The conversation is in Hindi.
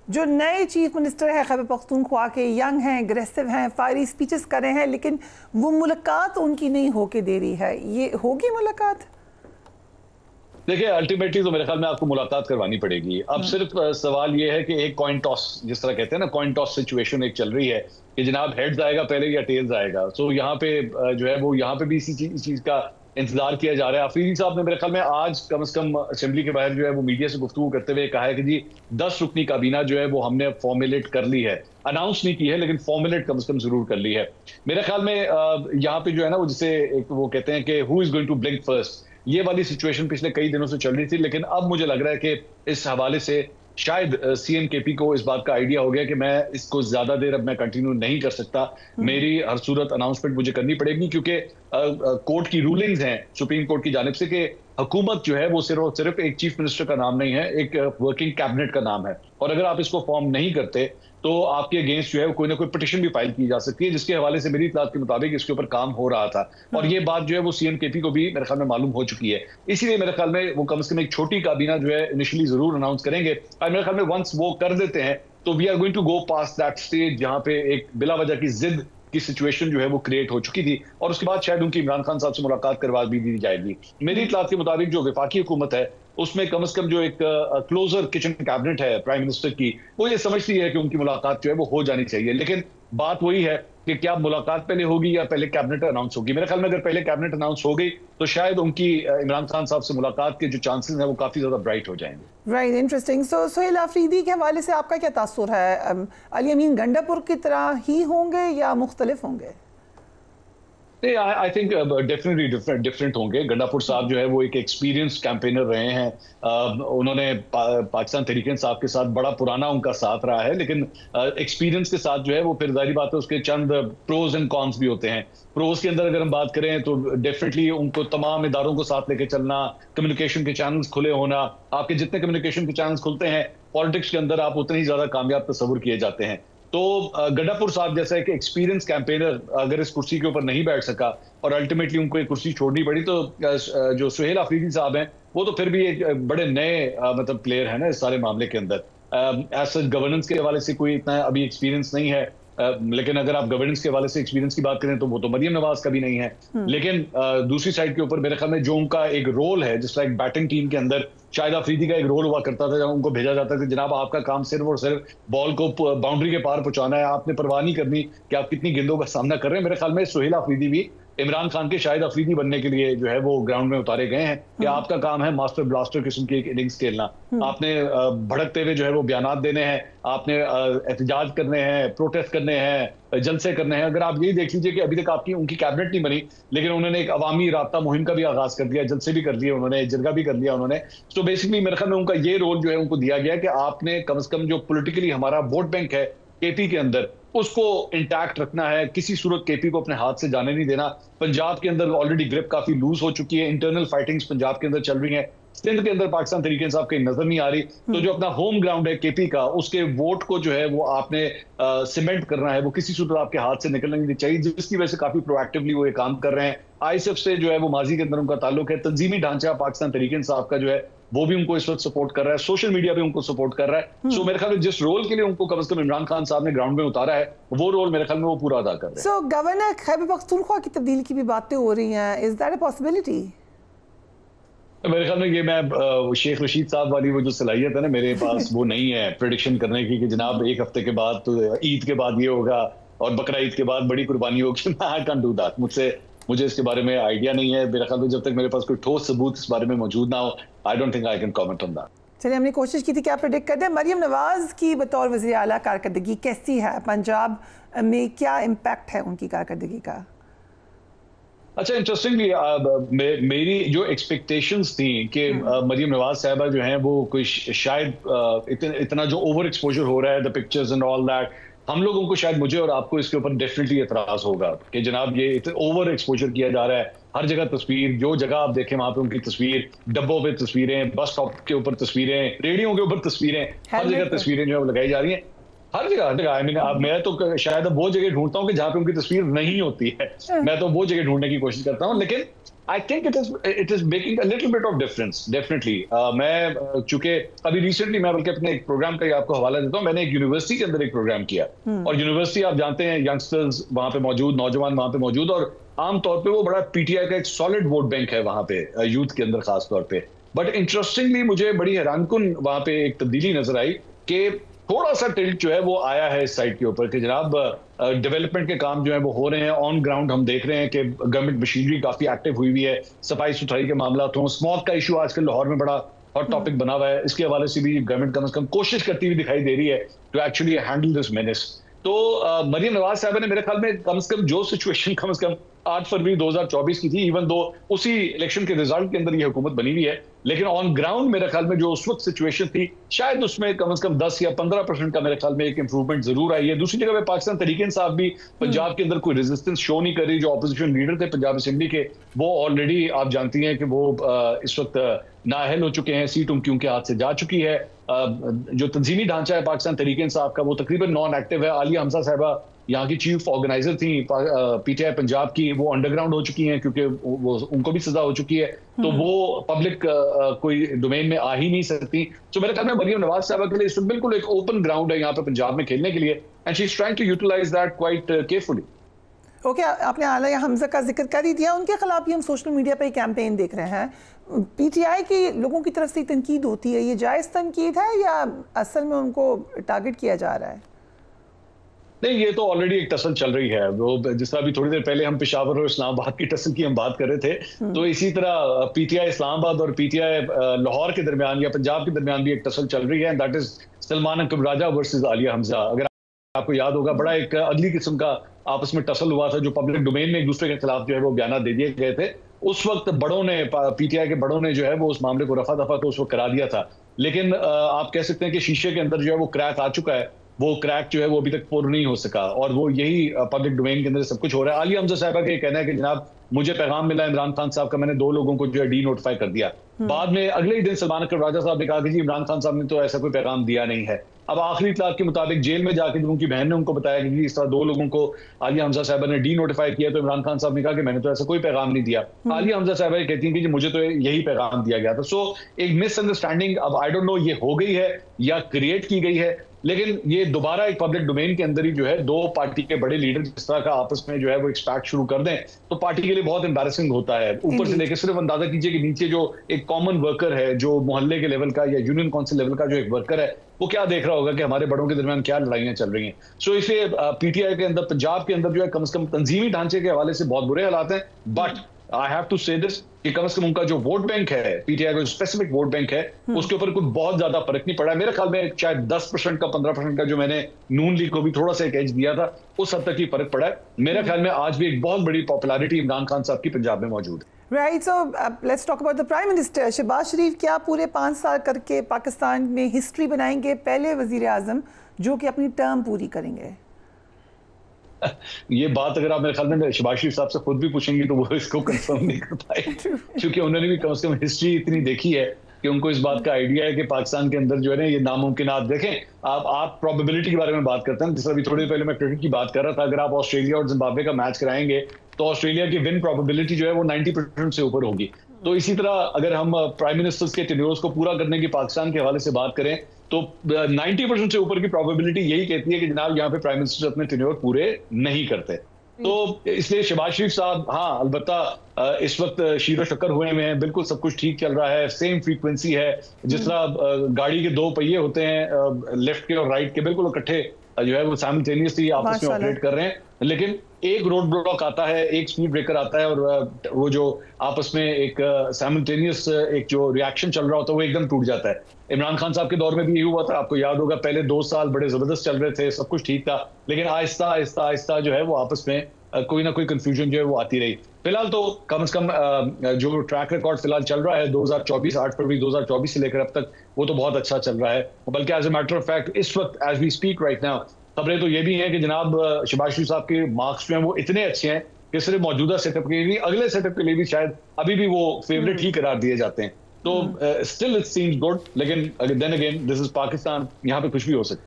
जो नए चीफ मिनिस्टर है खैबर पख्तूनख्वा के, यंग हैं, एग्रेसिव हैं, फायरी स्पीचेस कर रहे हैं, लेकिन वो मुलाकात उनकी नहीं होके दे रही है। ये होगी मुलाकात? देखिए, अल्टीमेटली तो मेरे ख्याल में आपको मुलाकात करवानी पड़ेगी। अब सिर्फ सवाल ये है कि एक कॉइन टॉस, जिस तरह कहते हैं ना, कॉइन टॉस सिचुएशन एक चल रही है कि जनाब हेड्स आएगा पहले या टेल्स आएगा। सो यहाँ पे जो है वो यहाँ पे भी इसी चीज का इंतजार किया जा रहा है। अफरीदी साहब ने मेरे ख्याल में आज कम से कम असेंबली के बाहर जो है वो मीडिया से गुफ्तगू करते हुए कहा है कि जी 10 रुकनी काबीना जो है वो हमने फॉर्मुलेट कर ली है, अनाउंस नहीं की है लेकिन फॉर्मुलेट कम से कम जरूर कर ली है। मेरे ख्याल में यहाँ पे जो है ना वो जिसे एक वो कहते हैं कि who is going to blink first, ये वाली सिचुएशन पिछले कई दिनों से चल रही थी। लेकिन अब मुझे लग रहा है कि इस हवाले से शायद CNKP को इस बात का आइडिया हो गया कि मैं इसको ज्यादा देर अब मैं कंटिन्यू नहीं कर सकता, मेरी हर सूरत अनाउंसमेंट मुझे करनी पड़ेगी, क्योंकि कोर्ट की रूलिंग्स हैं सुप्रीम कोर्ट की जानिब से कि हुकूमत जो है वो सिर्फ और सिर्फ एक चीफ मिनिस्टर का नाम नहीं है, एक वर्किंग कैबिनेट का नाम है। और अगर आप इसको फॉर्म नहीं करते तो आपके अगेंस्ट जो है कोई ना कोई पिटीशन भी फाइल की जा सकती है, जिसके हवाले से मेरी इत्तलात के मुताबिक इसके ऊपर काम हो रहा था। और ये बात जो है वो CNKP को भी मेरे ख्याल में मालूम हो चुकी है। इसीलिए मेरे ख्याल में वो कम से कम एक छोटी काबीना जो है इनिशियली जरूर अनाउंस करेंगे। और मेरे ख्याल में वंस वो कर देते हैं तो we are going to go past that stage जहां पे एक बिला वजह की जिद की सिचुएशन जो है वो क्रिएट हो चुकी थी, और उसके बाद शायद उनकी इमरान खान साहब से मुलाकात करवा भी दी जाएगी। मेरी इत्तलात के मुताबिक जो वफाकी हुकूमत है उसमें कम से कम जो एक क्लोजर किचन कैबिनेट है प्राइम मिनिस्टर की, वो ये समझती है कि उनकी मुलाकात जो है वो हो जानी चाहिए। लेकिन बात वही है कि क्या मुलाकात पहले होगी या पहले कैबिनेट अनाउंस होगी। मेरे ख्याल में अगर पहले कैबिनेट अनाउंस हो गई तो शायद उनकी इमरान खान साहब से मुलाकात के जो चांसेस हैं वो काफी ज्यादा ब्राइट हो जाएंगे। Right, interesting. So Sohail Afridi के हवाले से आपका क्या तासुर है? अली अमीन गंडापुर की तरह ही होंगे या मुख्तलिफ होंगे? आई थिंक डेफिनेटली डिफरेंट होंगे। गंडापुर साहब जो है वो एक एक्सपीरियंस कैंपेनर रहे हैं। उन्होंने पाकिस्तान तहरीक इंसाफ के साथ बड़ा पुराना उनका साथ रहा है, लेकिन एक्सपीरियंस के साथ जो है वो फिर जाहिर बात है उसके चंद प्रोज एंड कॉन्स भी होते हैं। प्रोज के अंदर अगर हम बात करें तो डेफिनेटली उनको तमाम इदारों को साथ लेके चलना, कम्युनिकेशन के चैनल्स खुले होना। आपके जितने कम्युनिकेशन के चैनल्स खुलते हैं पॉलिटिक्स के अंदर आप उतने ही ज्यादा कामयाब तस्वुर किए जाते हैं। तो गंडापुर साहब जैसा एक एक्सपीरियंस कैंपेनर अगर इस कुर्सी के ऊपर नहीं बैठ सका और अल्टीमेटली उनको एक कुर्सी छोड़नी पड़ी, तो जो सुहेल अफरीदी साहब हैं वो तो फिर भी एक बड़े नए मतलब प्लेयर है ना इस सारे मामले के अंदर। एज गवर्नेंस के हवाले से कोई इतना अभी एक्सपीरियंस नहीं है, लेकिन अगर आप गवर्नेंस के हवाले से एक्सपीरियंस की बात करें तो वो तो मरियम नवाज का भी नहीं है। लेकिन दूसरी साइड के ऊपर मेरे ख्याल में जो उनका एक रोल है, जिस तरह एक बैटिंग टीम के अंदर शाहिद अफरीदी का एक रोल हुआ करता था, जब उनको भेजा जाता था कि जनाब आपका काम सिर्फ और सिर्फ बॉल को बाउंड्री के पार पहुंचाना है, आपने परवाह नहीं करनी कि आप कितनी गेंदों का सामना कर रहे हैं। मेरे ख्याल में सुहेल अफरीदी भी इमरान खान के शाहिद अफरीदी बनने के लिए जो है वो ग्राउंड में उतारे गए हैं कि आपका काम है मास्टर ब्लास्टर किस्म की एक इनिंग्स खेलना। आपने भड़कते हुए जो है वो बयानात देने हैं, आपने एहतजाज करने हैं, प्रोटेस्ट करने हैं, जलसे करने हैं। अगर आप यही देख लीजिए कि अभी तक आपकी उनकी कैबिनेट नहीं बनी, लेकिन उन्होंने एक अवामी राब्ता मुहिम का भी आगाज कर दिया, जलसे भी कर दिए उन्होंने, जिरगा भी कर लिया उन्होंने। तो बेसिकली मेरे ख्याल में उनका ये रोल जो है उनको दिया गया कि आपने कम से कम जो पोलिटिकली हमारा वोट बैंक है KP के अंदर उसको इंटैक्ट रखना है, किसी सूरत KP को अपने हाथ से जाने नहीं देना। पंजाब के अंदर ऑलरेडी ग्रिप काफी लूज हो चुकी है, इंटरनल फाइटिंग्स पंजाब के अंदर चल रही हैं, सिंध के अंदर पाकिस्तान तहरीक इंसाफ कहीं नजर नहीं आ रही। तो जो अपना होम ग्राउंड है KP का, उसके वोट को जो है वो आपने सीमेंट करना है, वो किसी सूरत आपके हाथ से निकलना नहीं चाहिए, जिसकी वजह से काफी प्रोएक्टिवली वो ये काम कर रहे हैं। ISF से जो है वो माजी के अंदर उनका ताल्लुक है, तंजीमी ढांचा पाकिस्तान तहरीक इंसाफ का जो है वो भी उनको इस वक्त सपोर्ट कर रहा है, सोशल मीडिया भी उनको सपोर्ट कर रहा है। सो मेरे ख्याल में जिस रोल के लिए उनको कम से कम इमरान खान साहब ने ग्राउंड में उतारा है, वो रोल मेरे ख्याल में वो पूरा अदा कर रहे हैं। सो गवर्नर खैबर पख्तूनख्वा की तब्दीली की भी बातें हो रही हैं, इज दैट अ पॉसिबिलिटी? मेरे ख्याल में ये मैं शेख रशीद साहब वाली वो जो सलाहियत है ना मेरे पास वो नहीं है प्रेडिक्शन करने की कि जनाब एक हफ्ते के बाद तो ईद के बाद ये होगा और बकरा ईद के बाद बड़ी कुर्बानी होगी। I can't do that. मुझे इसके बारे में आइडिया नहीं है। मेरे ख्याल में जब तक मेरे पास कोई ठोस सबूत इस बारे में मौजूद ना हो, I don't think I can comment on that. चलिए, हमने कोशिश की थी कि आप प्रेडिक्ट कर दें। मरियम नवाज की बतौर वज़ीर आला कारकर्दगी कैसी है? पंजाब में क्या इम्पैक्ट है उनकी कारकर्दगी का? अच्छा, इंटरेस्टिंगली मेरी जो एक्सपेक्टेशंस थी कि मरियम नवाज साहबा जो हैं वो कोई शायद इतना जो ओवर एक्सपोजर हो रहा है, the pictures and all that, हम लोगों को शायद मुझे और आपको इसके ऊपर डेफिनेटली एतराज होगा कि जनाब ये ओवर एक्सपोजर किया जा रहा है। हर जगह तस्वीर, जो जगह आप देखें वहां पे उनकी तस्वीर, डब्बों पे तस्वीरें, बस स्टॉप के ऊपर तस्वीरें, रेडियो के ऊपर तस्वीरें, हर जगह तस्वीरें जो है वो लगाई जा रही हैं। हर जगह आई मीन अब मैं तो शायद अब वो जगह ढूंढता हूँ कि जहाँ पे उनकी तस्वीर नहीं होती है, मैं तो वो जगह ढूंढने की कोशिश करता हूँ। लेकिन I think it is making a little bit of difference definitely. मैं चूंकि अभी रिसेंटली मैं बल्कि अपने एक प्रोग्राम का आपको हवाला देता हूँ, मैंने एक यूनिवर्सिटी के अंदर एक प्रोग्राम किया और यूनिवर्सिटी आप जानते हैं यंगस्टर्स वहां पे मौजूद, नौजवान वहां पे मौजूद, और आमतौर पे वो बड़ा पीटीआई का एक सॉलिड वोट बैंक है वहां पे यूथ के अंदर खास तौर पे। बट इंटरेस्टिंगली मुझे बड़ी हैरानकुन वहां पे एक तब्दीली नजर आई कि थोड़ा सा टिल्ट जो है वो आया है इस साइड के ऊपर कि जनाब डेवलपमेंट के काम जो है वो हो रहे हैं ऑन ग्राउंड। हम देख रहे हैं कि गवर्नमेंट मशीनरी काफी एक्टिव हुई हुई है, सफाई सुथराई के मामला हो, स्मॉग का इशू आजकल लाहौर में बड़ा हॉट टॉपिक बना हुआ है, इसके हवाले से भी गवर्नमेंट कम से कम कोशिश करती हुई दिखाई दे रही है to actually handle this menace. तो मरियम नवाज साहब ने मेरे ख्याल में कम से कम जो सिचुएशन कम से कम 8 फरवरी 2024 की थी, इवन दो उसी इलेक्शन के रिजल्ट के अंदर ये हुकूमत बनी हुई है, लेकिन ऑन ग्राउंड मेरे ख्याल में जो उस वक्त सिचुएशन थी शायद उसमें कम से कम 10 या 15% का मेरे ख्याल में एक इंप्रूवमेंट जरूर आई है। दूसरी जगह पे पाकिस्तान तहरीक इंसाफ भी पंजाब के अंदर कोई रेजिस्टेंस शो नहीं कर रही। जो ऑपोजिशन लीडर थे पंजाब असेंबली के, वो ऑलरेडी आप जानती हैं कि वो इस वक्त नाअहल हो चुके हैं, सीट उनके हाथ से जा चुकी है। जो तंजीमी ढांचा है पाकिस्तान तहरीक इंसाफ का वो तकरीबन नॉन एक्टिव है। आलिया हमजा साहिबा यहाँ की चीफ ऑर्गेनाइजर थी पीटीआई पंजाब की, वो अंडरग्राउंड हो चुकी हैं क्योंकि वो उनको भी सजा हो चुकी है, तो वो पब्लिक कोई डोमेन में आ ही नहीं सकती। तो मेरे ख्याल में मरियम नवाज साहबा के लिए इसमें बिल्कुल एक ओपन ग्राउंड है यहाँ पे पंजाब में खेलने के लिए, and she is trying to utilise that quite carefully. Okay, आपने आलिया हमजा का जिक्र कर ही दिया, उनके खिलाफ भी हम सोशल मीडिया पे कैंपेन देख रहे हैं। पीटीआई के लोगों की तरफ से तनकीद होती है, ये जायज़ तनकीद है या असल में उनको टारगेट किया जा रहा है? नहीं, ये तो ऑलरेडी एक टसल चल रही है। वो जिस तरह अभी थोड़ी देर पहले हम पेशावर और इस्लामाबाद की टसल की हम बात कर रहे थे, तो इसी तरह पीटीआई इस्लामाबाद और पीटीआई लाहौर के दरमियान या पंजाब के दरमियान भी एक टसल चल रही है, that is Salman Akbar Raja versus Alia Hamza. अगर आपको याद होगा, बड़ा एक अगली किस्म का आपस में टसल हुआ था, जो पब्लिक डोमेन में एक दूसरे के खिलाफ जो है वो बयान दे दिए गए थे। उस वक्त बड़ों ने, पीटीआई के बड़ों ने जो है वो उस मामले को रफा दफा तो उस वक्त करा दिया था, लेकिन आप कह सकते हैं कि शीशे के अंदर जो है वो क्रैक आ चुका है। वो क्रैक जो है वो अभी तक पूर्ण नहीं हो सका, और वो यही पब्लिक डोमेन के अंदर सब कुछ हो रहा है। आलिया हमजा साहिबा का ये कहना है कि जनाब मुझे पैगाम मिला इमरान खान साहब का, मैंने 2 लोगों को जो है डी नोटिफाई कर दिया। बाद में अगले ही दिन सलमान अकबर राजा साहब ने कहा कि जी इमरान खान साहब ने तो ऐसा कोई पैगाम दिया नहीं है। अब आखिरी इतलात के मुताबिक जेल में जाकर जब उनकी बहन ने उनको बताया कि इस तरह 2 लोगों को आलिया हमजा साहिबा ने डी नोटिफाई किया, तो इमरान खान साहब ने कहा कि मैंने तो ऐसा कोई पैगाम नहीं दिया। आलिया हमजा साहिबा कहती हैं कि मुझे तो यही पैगाम दिया गया था। सो एक मिसअंडरस्टैंडिंग, अब आई डोंट नो ये हो गई है या क्रिएट की गई है, लेकिन ये दोबारा एक पब्लिक डोमेन के अंदर ही जो है 2 पार्टी के बड़े लीडर जिस तरह का आपस में जो है वो एक्सपैक्ट शुरू कर दें, तो पार्टी के लिए बहुत एम्बैरेसिंग होता है। ऊपर से लेकर सिर्फ अंदाजा कीजिए कि नीचे जो एक कॉमन वर्कर है, जो मोहल्ले के लेवल का या यूनियन काउंसिल लेवल का जो एक वर्कर है, वो क्या देख रहा होगा कि हमारे बड़ों के दरमियान क्या लड़ाइयां चल रही हैं। सो इसलिए पीटीआई के अंदर, पंजाब के अंदर जो है कम से कम तंजीमी ढांचे के हवाले से बहुत बुरे हालात हैं। बट आई हैव टू से दिस कि कम से कम उनका जो वोट बैंक है, पीटीआई का जो स्पेसिफिक वोट बैंक है, उसके ऊपर कोई बहुत ज्यादा फर्क नहीं पड़ा है। मेरे ख्याल में शायद 10% का 15% का जो मैंने नून लीग को भी थोड़ा सा एक एज दिया था, उस हद तक ही फर्क पड़ा है। मेरे ख्याल में आज भी एक बहुत बड़ी पॉपुलैरिटी इमरान खान साहब की पंजाब में मौजूद है। Right, so let's talk about the prime minister Shehbaz Sharif. क्या पूरे 5 साल करके पाकिस्तान में हिस्ट्री बनाएंगे, पहले वजीर आजम जो कि अपनी टर्म पूरी करेंगे? ये बात अगर आप मेरे ख्याल में शहबाज शरीफ साहब से खुद भी पूछेंगे तो वो इसको कंफर्म नहीं कर पाए, क्योंकि उन्होंने भी कम से कम हिस्ट्री इतनी देखी है कि उनको इस बात का आइडिया है कि पाकिस्तान के अंदर जो है ना ये नामुमकिनात। देखें, आप प्रोबेबिलिटी के बारे में बात करते हैं, जिस अभी थोड़ी देर पहले मैं क्रिकेट की बात कर रहा था, अगर आप ऑस्ट्रेलिया और जिम्बाब्वे का मैच कराएंगे तो ऑस्ट्रेलिया की विन प्रोबेबिलिटी जो है वो 90% से ऊपर होगी। तो इसी तरह अगर हम प्राइम मिनिस्टर्स के टेन्योर्स को पूरा करने की पाकिस्तान के हवाले से बात करें तो 90% से ऊपर की प्रोबेबिलिटी यही कहती है कि जनाब यहाँ पे प्राइम मिनिस्टर अपने टेन्योर पूरे नहीं करते। तो इसलिए शहबाज शरीफ साहब, हाँ अलबत्ता इस वक्त शीरो शक्कर हुए में बिल्कुल सब कुछ ठीक चल रहा है, सेम फ्रीक्वेंसी है, जिस तरह गाड़ी के 2 पहिए होते हैं लेफ्ट के और राइट के, बिल्कुल इकट्ठे जो है वो साइमल्टेनियसली आपस में ऑपरेट कर रहे हैं। लेकिन एक रोड ब्लॉक आता है, एक स्पीड ब्रेकर आता है, और वो जो आपस में एक साइमल्टेनियस एक जो रिएक्शन चल रहा होता है वो एकदम टूट जाता है। इमरान खान साहब के दौर में भी यही हुआ था, आपको याद होगा, पहले 2 साल बड़े जबरदस्त चल रहे थे, सब कुछ ठीक था, लेकिन आहिस्ता आहिस्ता आहिस्ता जो है वो आपस में कोई ना कोई कंफ्यूजन जो है वो आती रही। फिलहाल तो कम से कम जो ट्रैक रिकॉर्ड फिलहाल चल रहा है 2024, 8 फरवरी 2024 से लेकर अब तक, वो तो बहुत अच्छा चल रहा है। बल्कि as a matter of fact इस वक्त as we speak right now खबरें तो ये भी हैं कि जनाब शहबाज शरीफ साहब के मार्क्स जो हैं वो इतने अच्छे हैं कि सिर्फ मौजूदा सेटअप के लिए नहीं, अगले सेटअप के लिए भी शायद अभी भी वो फेवरेट ही करार दिए जाते हैं। तो स्टिल इट सीम्स गुड, लेकिन then again this is Pakistan, यहाँ पे कुछ भी हो सकता है।